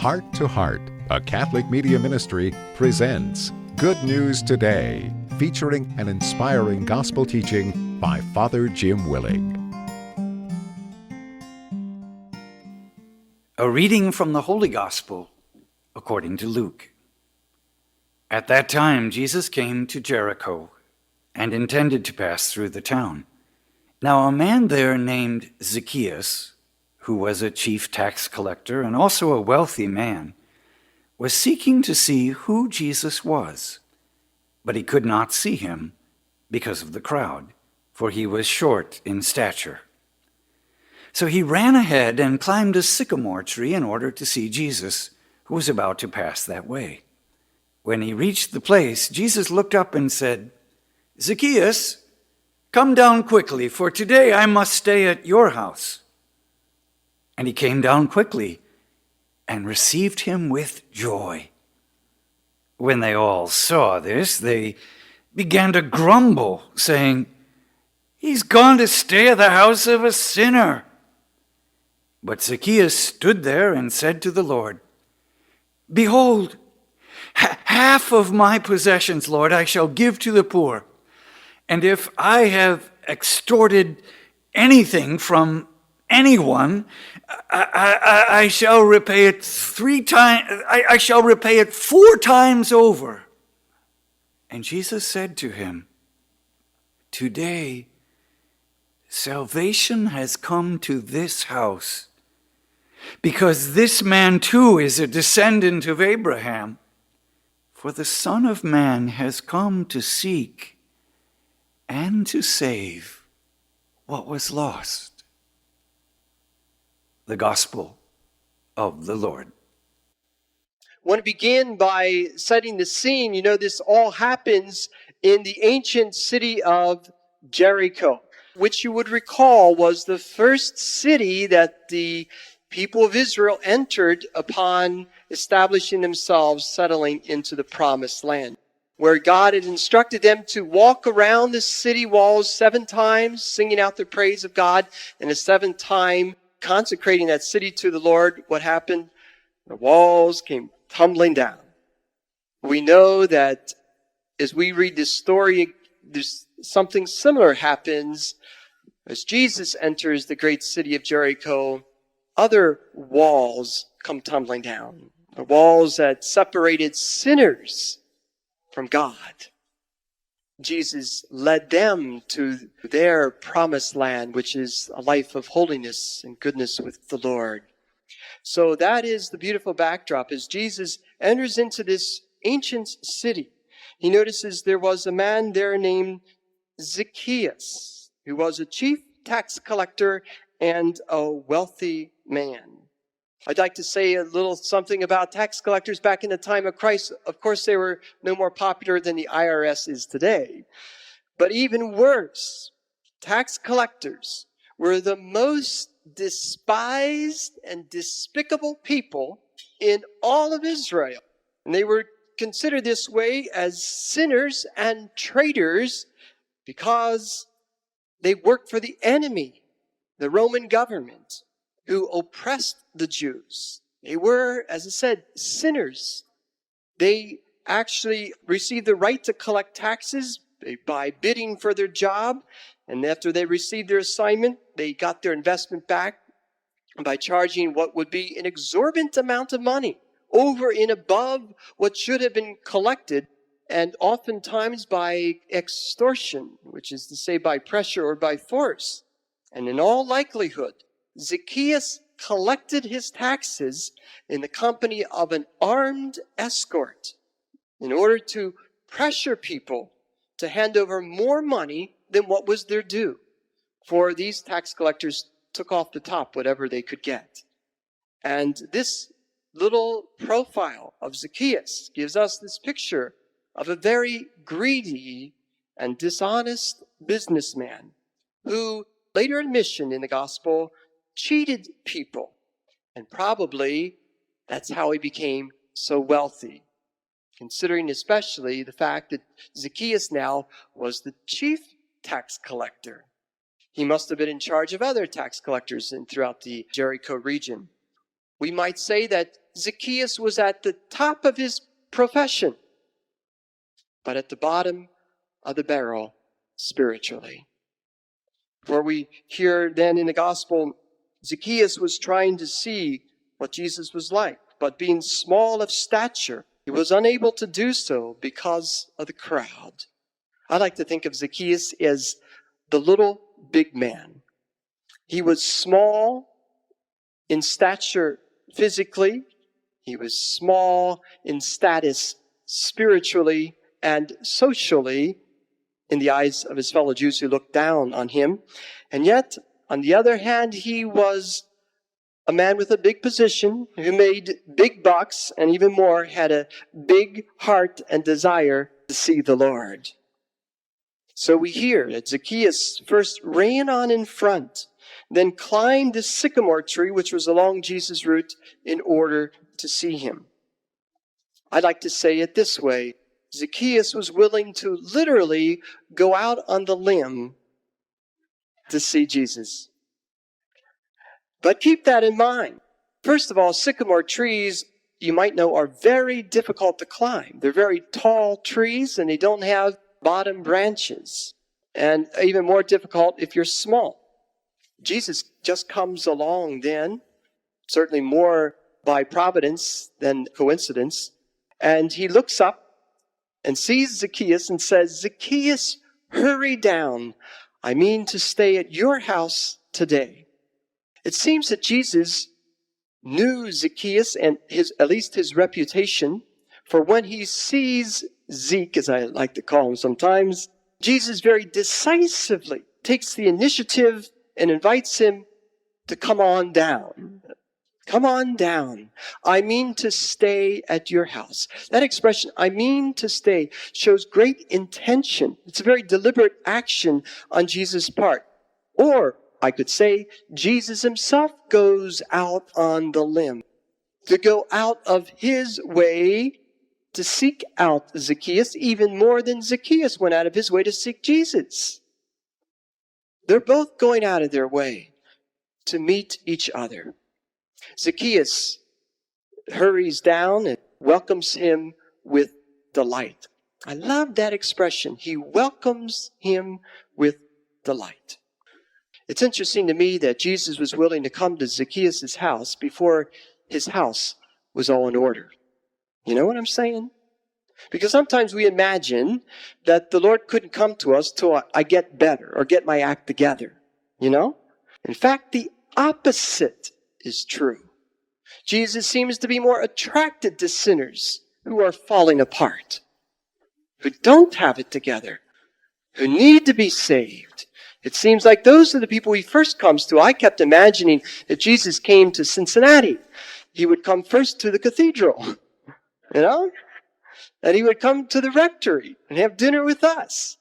Heart to Heart, a Catholic media ministry, presents Good News Today, featuring an inspiring gospel teaching by Father Jim Willig. A reading from the Holy Gospel according to Luke. At that time, Jesus came to Jericho and intended to pass through the town. Now a man there named Zacchaeus, who was a chief tax collector and also a wealthy man, was seeking to see who Jesus was. But he could not see him because of the crowd, for he was short in stature. So he ran ahead and climbed a sycamore tree in order to see Jesus, who was about to pass that way. When he reached the place, Jesus looked up and said, "Zacchaeus, come down quickly, for today I must stay at your house." And he came down quickly and received him with joy. When they all saw this, they began to grumble, saying, "He's gone to stay at the house of a sinner." But Zacchaeus stood there and said to the Lord, "Behold, half of my possessions, Lord, I shall give to the poor. And if I have extorted anything from anyone, I shall repay it 3 times. I shall repay it 4 times over." And Jesus said to him, "Today, salvation has come to this house, because this man too is a descendant of Abraham. For the Son of Man has come to seek and to save what was lost." The Gospel of the Lord. I want to begin by setting the scene. You know, this all happens in the ancient city of Jericho, which you would recall was the first city that the people of Israel entered upon establishing themselves, settling into the promised land, where God had instructed them to walk around the city walls 7 times, singing out the praise of God, and the 7th time consecrating that city to the Lord. What happened? The walls came tumbling down. We know that as we read this story, there's something similar happens as Jesus enters the great city of Jericho. Other walls come tumbling down. The walls that separated sinners from God. Jesus led them to their promised land, which is a life of holiness and goodness with the Lord. So that is the beautiful backdrop. As Jesus enters into this ancient city, he notices there was a man there named Zacchaeus, who was a chief tax collector and a wealthy man. I'd like to say a little something about tax collectors back in the time of Christ. Of course, they were no more popular than the IRS is today. But even worse, tax collectors were the most despised and despicable people in all of Israel. And they were considered this way as sinners and traitors because they worked for the enemy, the Roman government, who oppressed the Jews. They were, as I said, sinners. They actually received the right to collect taxes by bidding for their job. And after they received their assignment, they got their investment back by charging what would be an exorbitant amount of money over and above what should have been collected, and oftentimes by extortion, which is to say by pressure or by force. And in all likelihood, Zacchaeus collected his taxes in the company of an armed escort in order to pressure people to hand over more money than what was their due. For these tax collectors took off the top whatever they could get. And this little profile of Zacchaeus gives us this picture of a very greedy and dishonest businessman who later in mission in the gospel cheated people. And probably that's how he became so wealthy, considering especially the fact that Zacchaeus now was the chief tax collector. He must have been in charge of other tax collectors throughout the Jericho region. We might say that Zacchaeus was at the top of his profession, but at the bottom of the barrel spiritually. For we hear then in the gospel, Zacchaeus was trying to see what Jesus was like, but being small of stature, he was unable to do so because of the crowd. I like to think of Zacchaeus as the little big man. He was small in stature physically. He was small in status spiritually and socially in the eyes of his fellow Jews who looked down on him. And yet, on the other hand, he was a man with a big position who made big bucks and even more had a big heart and desire to see the Lord. So we hear that Zacchaeus first ran on in front, then climbed the sycamore tree, which was along Jesus' route, in order to see him. I'd like to say it this way. Zacchaeus was willing to literally go out on the limb to see Jesus. But keep that in mind. First of all, sycamore trees, you might know, are very difficult to climb. They're very tall trees and they don't have bottom branches. And even more difficult if you're small. Jesus just comes along then, certainly more by providence than coincidence, and he looks up and sees Zacchaeus and says, "Zacchaeus, hurry down. I mean to stay at your house today." It seems that Jesus knew Zacchaeus and at least his reputation, for when he sees Zeke, as I like to call him sometimes, Jesus very decisively takes the initiative and invites him to come on down. Come on down. I mean to stay at your house. That expression, I mean to stay, shows great intention. It's a very deliberate action on Jesus' part. Or, I could say, Jesus himself goes out on the limb, to go out of his way to seek out Zacchaeus, even more than Zacchaeus went out of his way to seek Jesus. They're both going out of their way to meet each other. Zacchaeus hurries down and welcomes him with delight. I love that expression. He welcomes him with delight. It's interesting to me that Jesus was willing to come to Zacchaeus' house before his house was all in order. You know what I'm saying? Because sometimes we imagine that the Lord couldn't come to us till I get better or get my act together. You know? In fact, the opposite is true. Jesus seems to be more attracted to sinners who are falling apart, who don't have it together, who need to be saved. It seems like those are the people he first comes to. I kept imagining that Jesus came to Cincinnati. He would come first to the cathedral, you know? And he would come to the rectory and have dinner with us.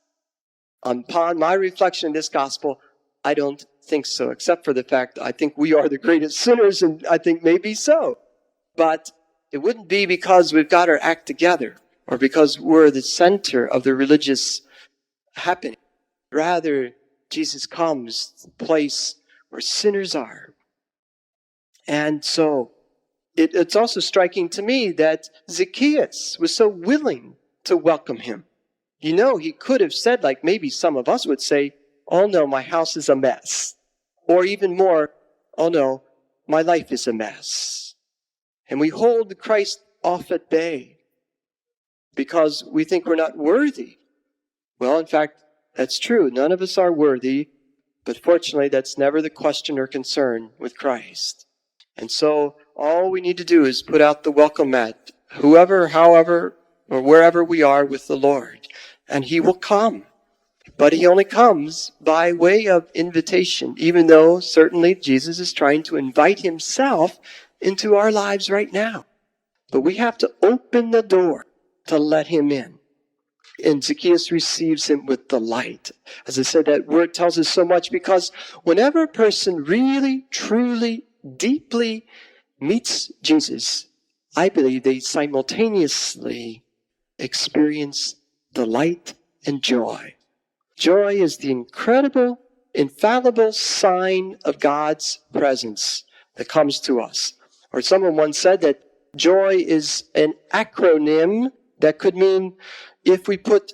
Upon my reflection in this gospel, I don't think so, except for the fact I think we are the greatest sinners, and I think maybe so. But it wouldn't be because we've got our act together or because we're the center of the religious happening. Rather, Jesus comes to the place where sinners are. And so, it's also striking to me that Zacchaeus was so willing to welcome him. You know, he could have said, like maybe some of us would say, "Oh no, my house is a mess." Or even more, "Oh no, my life is a mess." And we hold Christ off at bay because we think we're not worthy. Well, in fact, that's true. None of us are worthy, but fortunately, that's never the question or concern with Christ. And so, all we need to do is put out the welcome mat, whoever, however, or wherever we are with the Lord, and he will come. But he only comes by way of invitation, even though certainly Jesus is trying to invite himself into our lives right now. But we have to open the door to let him in. And Zacchaeus receives him with delight. As I said, that word tells us so much, because whenever a person really, truly, deeply meets Jesus, I believe they simultaneously experience delight and joy. Joy is the incredible, infallible sign of God's presence that comes to us. Or someone once said that Joy is an acronym that could mean, if we put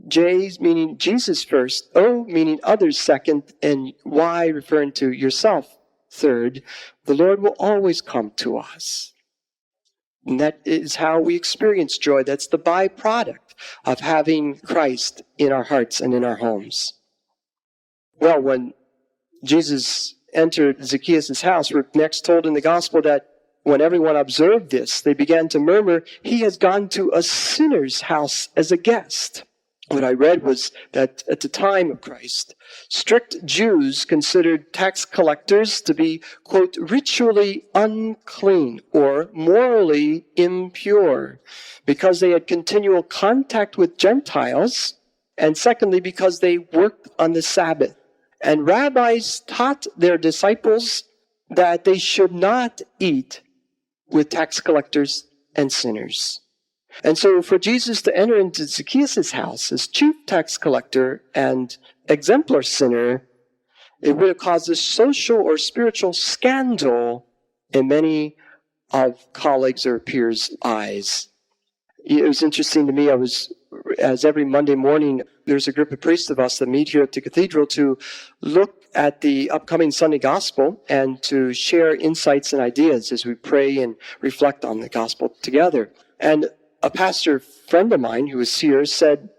J meaning Jesus first, O meaning others second, and Y referring to yourself third, the Lord will always come to us. And that is how we experience joy. That's the byproduct of having Christ in our hearts and in our homes. Well, when Jesus entered Zacchaeus' house, we're next told in the gospel that when everyone observed this, they began to murmur, "He has gone to a sinner's house as a guest." What I read was that at the time of Christ, strict Jews considered tax collectors to be, quote, ritually unclean or morally impure because they had continual contact with Gentiles, and secondly, because they worked on the Sabbath. And rabbis taught their disciples that they should not eat with tax collectors and sinners. And so for Jesus to enter into Zacchaeus' house as chief tax collector and exemplar sinner, it would have caused a social or spiritual scandal in many of colleagues or peers' eyes. It was interesting to me, as every Monday morning, there's a group of priests of us that meet here at the cathedral to look at the upcoming Sunday Gospel and to share insights and ideas as we pray and reflect on the Gospel together. And a pastor friend of mine who was here said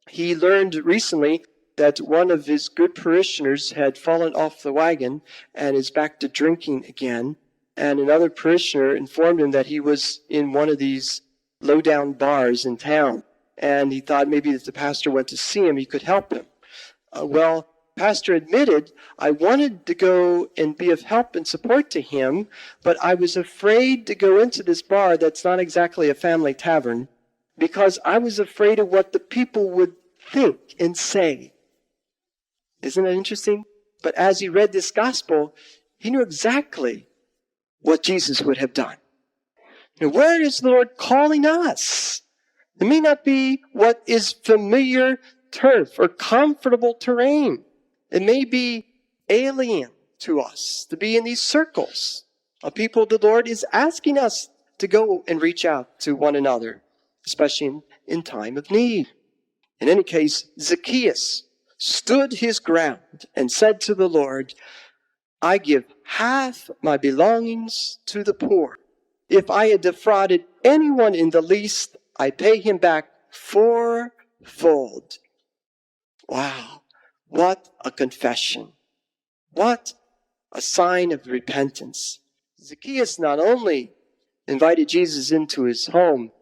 he learned recently that one of his good parishioners had fallen off the wagon and is back to drinking again. And another parishioner informed him that he was in one of these low-down bars in town. And he thought maybe if the pastor went to see him, he could help him. Well, pastor admitted, I wanted to go and be of help and support to him, but I was afraid to go into this bar that's not exactly a family tavern because I was afraid of what the people would think and say. Isn't that interesting? But as he read this gospel, he knew exactly what Jesus would have done. Now, where is the Lord calling us? It may not be what is familiar turf or comfortable terrain. It may be alien to us to be in these circles of people the Lord is asking us to go and reach out to one another, especially in time of need. In any case, Zacchaeus stood his ground and said to the Lord, I give half my belongings to the poor. If I had defrauded anyone in the least, I pay him back fourfold. Wow. What a confession. What a sign of repentance. Zacchaeus not only invited Jesus into his home,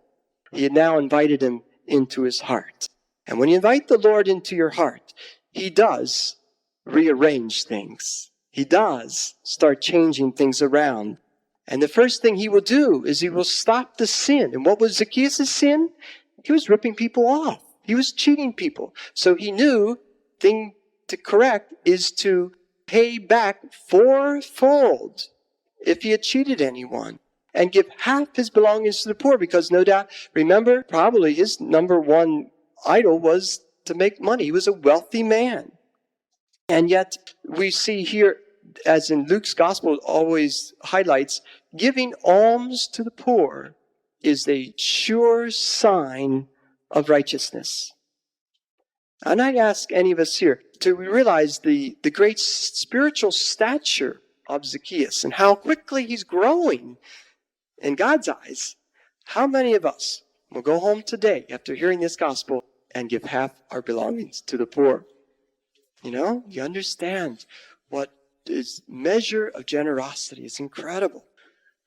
he had now invited him into his heart. And when you invite the Lord into your heart, he does rearrange things. He does start changing things around. And the first thing he will do is he will stop the sin. And what was Zacchaeus' sin? He was ripping people off. He was cheating people. So he knew thing to correct is to pay back fourfold if he had cheated anyone and give half his belongings to the poor, because no doubt, remember, probably his number one idol was to make money. He was a wealthy man. And yet we see here, as in Luke's gospel always highlights, giving alms to the poor is a sure sign of righteousness. And I'd ask any of us here to realize the great spiritual stature of Zacchaeus and how quickly he's growing in God's eyes. How many of us will go home today after hearing this gospel and give half our belongings to the poor? You know, you understand what is measure of generosity. It's incredible.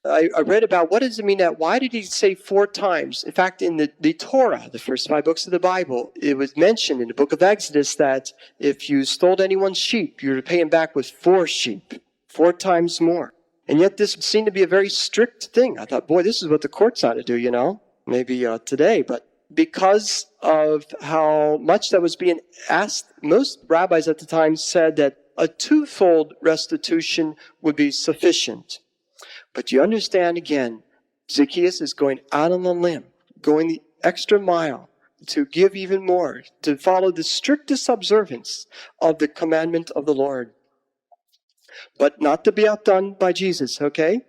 I read about what does it mean that, why did he say 4 times? In fact, in the Torah, the first 5 books of the Bible, it was mentioned in the book of Exodus that if you stole anyone's sheep, you were to pay him back with 4 sheep, 4 times more. And yet this seemed to be a very strict thing. I thought, boy, this is what the courts ought to do, you know, maybe today. But because of how much that was being asked, most rabbis at the time said that a 2-fold restitution would be sufficient. But you understand again, Zacchaeus is going out on the limb, going the extra mile to give even more, to follow the strictest observance of the commandment of the Lord. But not to be outdone by Jesus, okay?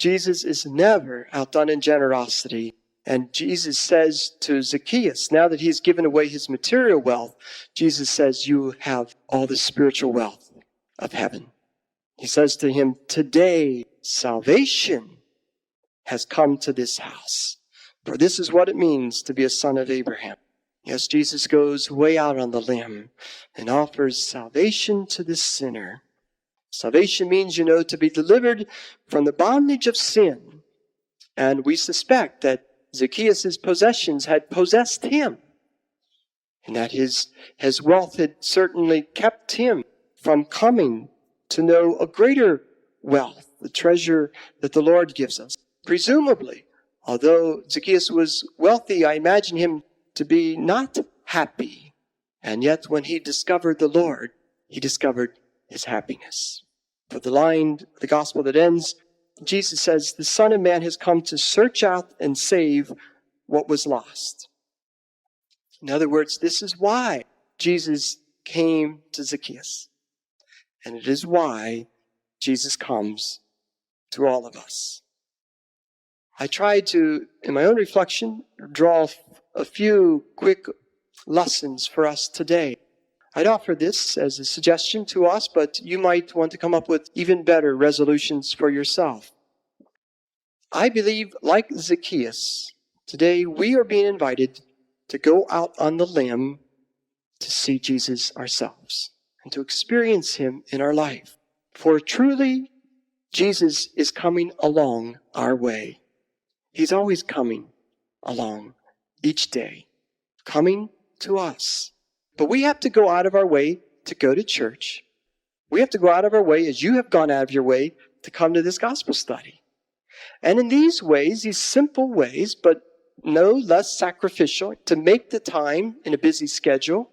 Jesus is never outdone in generosity. And Jesus says to Zacchaeus, now that he's given away his material wealth, Jesus says, you have all the spiritual wealth of heaven. He says to him, today salvation has come to this house. For this is what it means to be a son of Abraham. Yes, Jesus goes way out on the limb and offers salvation to the sinner. Salvation means, to be delivered from the bondage of sin. And we suspect that Zacchaeus' possessions had possessed him, and that his wealth had certainly kept him from coming to know a greater wealth, the treasure that the Lord gives us. Presumably, although Zacchaeus was wealthy, I imagine him to be not happy. And yet when he discovered the Lord, he discovered his happiness. For the line, the gospel that ends, Jesus says, the Son of Man has come to search out and save what was lost. In other words, this is why Jesus came to Zacchaeus. And it is why Jesus comes to all of us. I tried to, in my own reflection, draw a few quick lessons for us today. I'd offer this as a suggestion to us, but you might want to come up with even better resolutions for yourself. I believe, like Zacchaeus, today we are being invited to go out on the limb to see Jesus ourselves and to experience him in our life. For truly, Jesus is coming along our way. He's always coming along each day, coming to us. But we have to go out of our way to go to church. We have to go out of our way, as you have gone out of your way, to come to this gospel study. And in these ways, these simple ways, but no less sacrificial, to make the time in a busy schedule.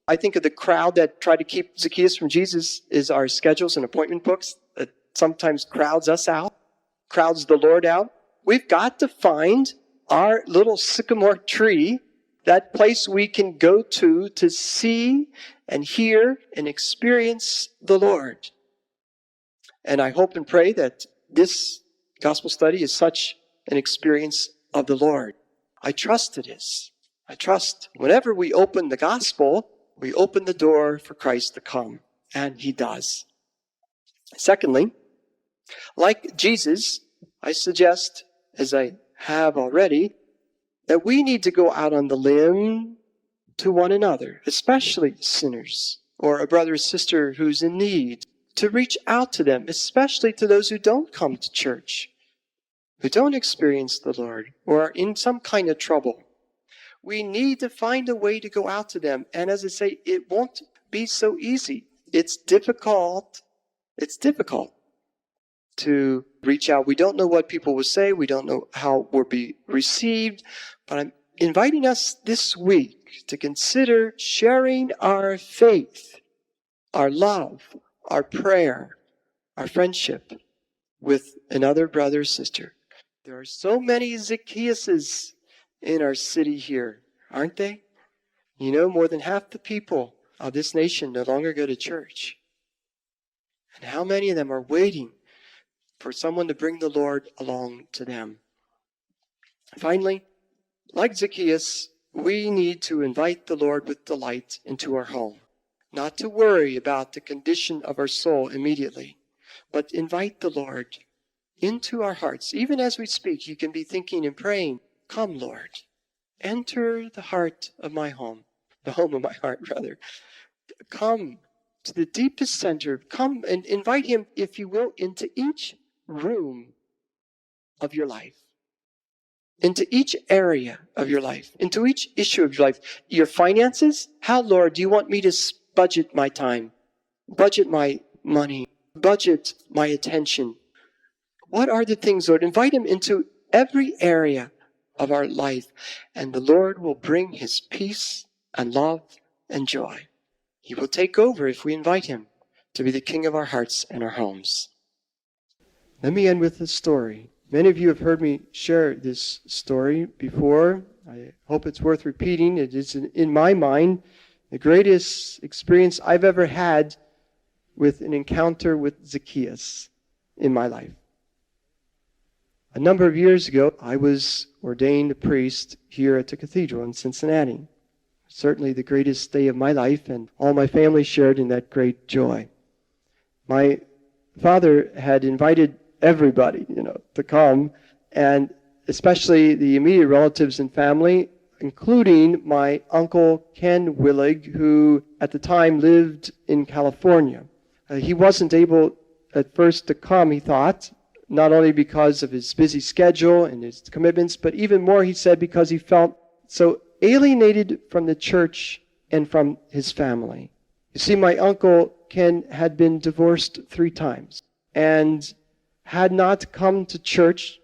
I think of the crowd that tried to keep Zacchaeus from Jesus is our schedules and appointment books that sometimes crowds us out, crowds the Lord out. We've got to find our little sycamore tree, that place we can go to see and hear and experience the Lord. And I hope and pray that this gospel study is such an experience of the Lord. I trust it is. I trust whenever we open the gospel, we open the door for Christ to come. And he does. Secondly, like Jesus, I suggest, as I have already, that we need to go out on the limb to one another, especially sinners or a brother or sister who's in need, to reach out to them, especially to those who don't come to church, who don't experience the Lord or are in some kind of trouble. We need to find a way to go out to them. And as I say, it won't be so easy. It's difficult. It's difficult to reach out. We don't know what people will say. We don't know how we'll be received. But I'm inviting us this week to consider sharing our faith, our love, our prayer, our friendship with another brother or sister. There are so many Zacchaeuses in our city here, aren't they? More than half the people of this nation no longer go to church. And how many of them are waiting for someone to bring the Lord along to them? Finally, like Zacchaeus, we need to invite the Lord with delight into our home. Not to worry about the condition of our soul immediately, but invite the Lord into our hearts. Even as we speak, you can be thinking and praying, come, Lord, enter the heart of my home, the home of my heart, rather. Come to the deepest center. Come and invite him, if you will, into each room of your life, into each area of your life, into each issue of your life. Your finances? How, Lord, do you want me to budget my time, budget my money, budget my attention? What are the things, Lord? Invite him into every area of our life, and the Lord will bring his peace and love and joy. He will take over if we invite him to be the king of our hearts and our homes. Let me end with a story. Many of you have heard me share this story before. I hope it's worth repeating. It is, in my mind, the greatest experience I've ever had with an encounter with Zacchaeus in my life. A number of years ago, I was ordained a priest here at the cathedral in Cincinnati. Certainly the greatest day of my life, and all my family shared in that great joy. My father had invited everybody, to come, and especially the immediate relatives and family, including my uncle Ken Willig, who at the time lived in California. He wasn't able at first to come, he thought, not only because of his busy schedule and his commitments, but even more, he said, because he felt so alienated from the church and from his family. You see, my uncle Ken had been divorced 3 times and had not come to church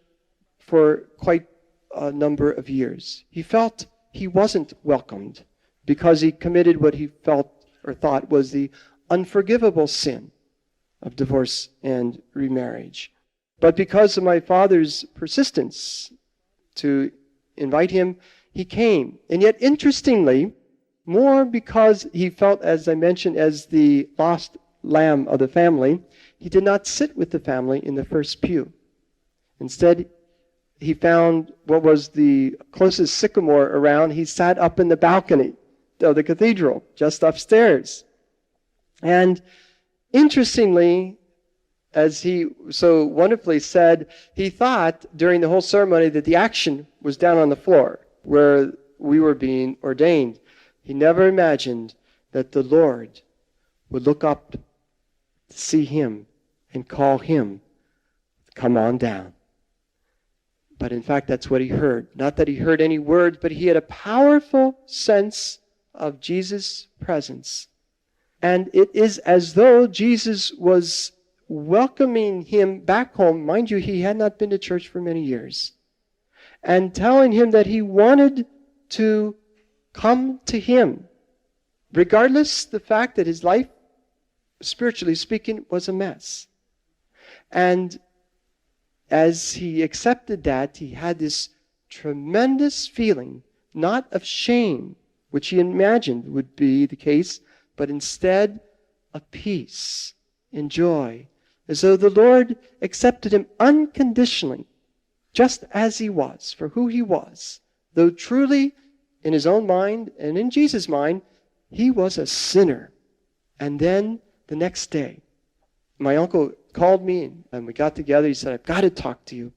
for quite a number of years. He felt he wasn't welcomed because he committed what he felt or thought was the unforgivable sin of divorce and remarriage. But because of my father's persistence to invite him, he came. And yet, interestingly, more because he felt, as I mentioned, as the lost lamb of the family, he did not sit with the family in the first pew. Instead, he found what was the closest sycamore around. He sat up in the balcony of the cathedral, just upstairs. And interestingly, as he so wonderfully said, he thought during the whole ceremony that the action was down on the floor where we were being ordained. He never imagined that the Lord would look up to see him and call him, "Come on down." But in fact, that's what he heard. Not that he heard any words, but he had a powerful sense of Jesus' presence. And it is as though Jesus was welcoming him back home. Mind you, he had not been to church for many years. And telling him that he wanted to come to him, regardless the fact that his life, spiritually speaking, was a mess. And as he accepted that, he had this tremendous feeling, not of shame, which he imagined would be the case, but instead of peace and joy, as though the Lord accepted him unconditionally, just as he was, for who he was, though truly in his own mind and in Jesus' mind, he was a sinner. And then the next day, my uncle called me and we got together. He said, "I've got to talk to you."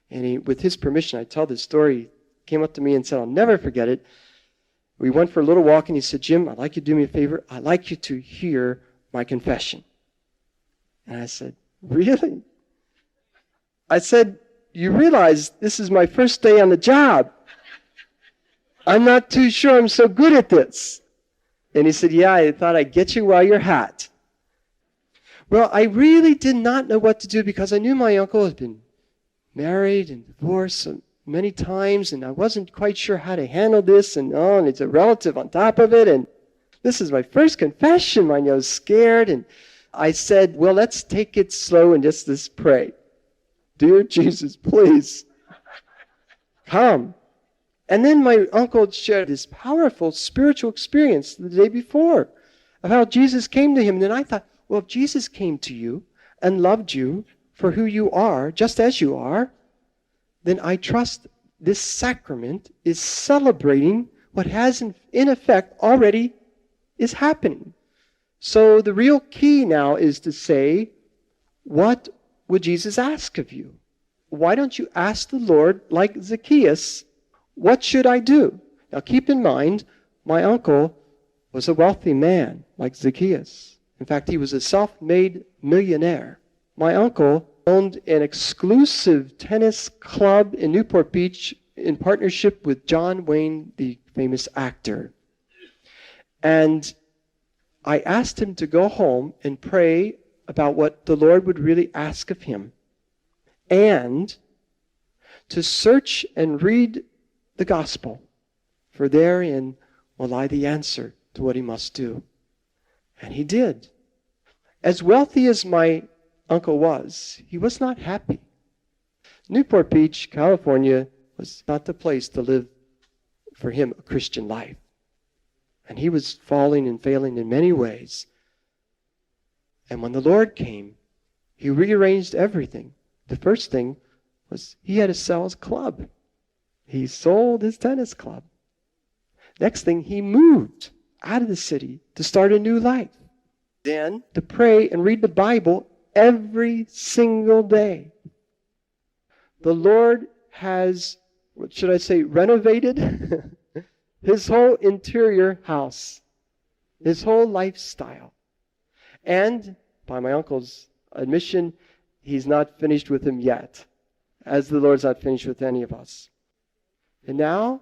And with his permission, I tell this story. He came up to me and said, "I'll never forget it." We went for a little walk and he said, "Jim, I'd like you to do me a favor. I'd like you to hear my confession." And I said, "Really?" I said, "You realize this is my first day on the job. I'm not too sure I'm so good at this." And he said, "Yeah, I thought I'd get you while you're hot." Well, I really did not know what to do because I knew my uncle had been married and divorced so many times, and I wasn't quite sure how to handle this, and it's a relative on top of it, and this is my first confession. Mind you, I was scared, and I said, "Well, let's take it slow and just let's pray. Dear Jesus, please come." And then my uncle shared this powerful spiritual experience the day before of how Jesus came to him. And then I thought, well, if Jesus came to you and loved you for who you are, just as you are, then I trust this sacrament is celebrating what has in effect already is happening. So the real key now is to say, what would Jesus ask of you? Why don't you ask the Lord, like Zacchaeus, what should I do? Now keep in mind, my uncle was a wealthy man, like Zacchaeus. In fact, he was a self-made millionaire. My uncle owned an exclusive tennis club in Newport Beach in partnership with John Wayne, the famous actor. And I asked him to go home and pray about what the Lord would really ask of him, and to search and read the gospel, for therein will lie the answer to what he must do. And he did. As wealthy as my uncle was, he was not happy. Newport Beach, California, was not the place to live for him a Christian life. And he was falling and failing in many ways. And when the Lord came, he rearranged everything. The first thing was he had to sell his club. He sold his tennis club. Next thing, he moved out of the city to start a new life. Then to pray and read the Bible every single day. The Lord has, what should I say, renovated his whole interior house, his whole lifestyle. And by my uncle's admission, he's not finished with him yet, as the Lord's not finished with any of us. And now,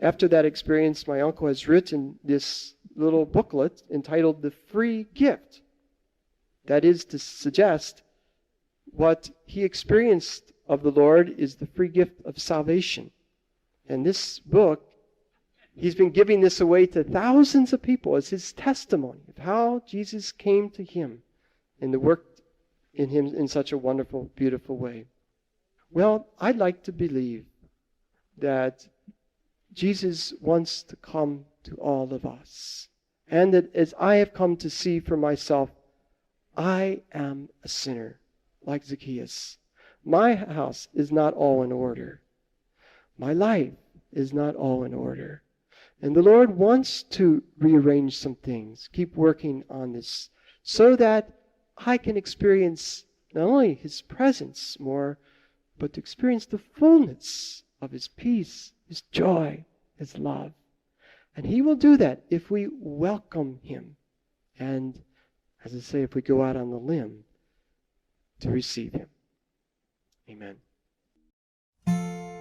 after that experience, my uncle has written this little booklet entitled The Free Gift. That is to suggest what he experienced of the Lord is the free gift of salvation. And this book, he's been giving this away to thousands of people as his testimony of how Jesus came to him and worked in him in such a wonderful, beautiful way. Well, I'd like to believe that Jesus wants to come to all of us. And that as I have come to see for myself, I am a sinner, like Zacchaeus. My house is not all in order. My life is not all in order. And the Lord wants to rearrange some things, keep working on this, so that I can experience not only His presence more, but to experience the fullness of His peace, His joy, His love. And He will do that if we welcome Him. And, as I say, if we go out on the limb to receive Him. Amen.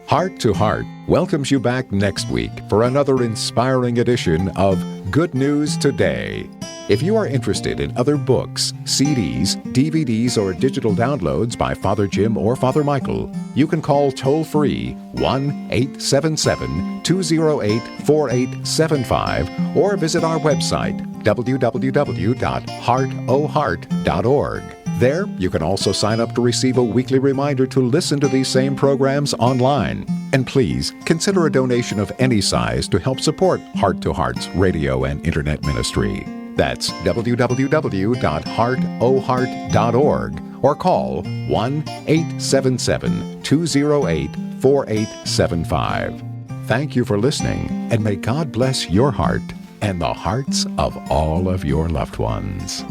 Heart to Heart welcomes you back next week for another inspiring edition of Good News Today. If you are interested in other books, CDs, DVDs, or digital downloads by Father Jim or Father Michael, you can call toll-free 1-877-208-4875 or visit our website www.heartoheart.org. There, you can also sign up to receive a weekly reminder to listen to these same programs online. And please, consider a donation of any size to help support Heart to Heart's radio and internet ministry. That's www.heartoheart.org or call 1-877-208-4875. Thank you for listening, and may God bless your heart and the hearts of all of your loved ones.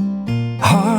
Heart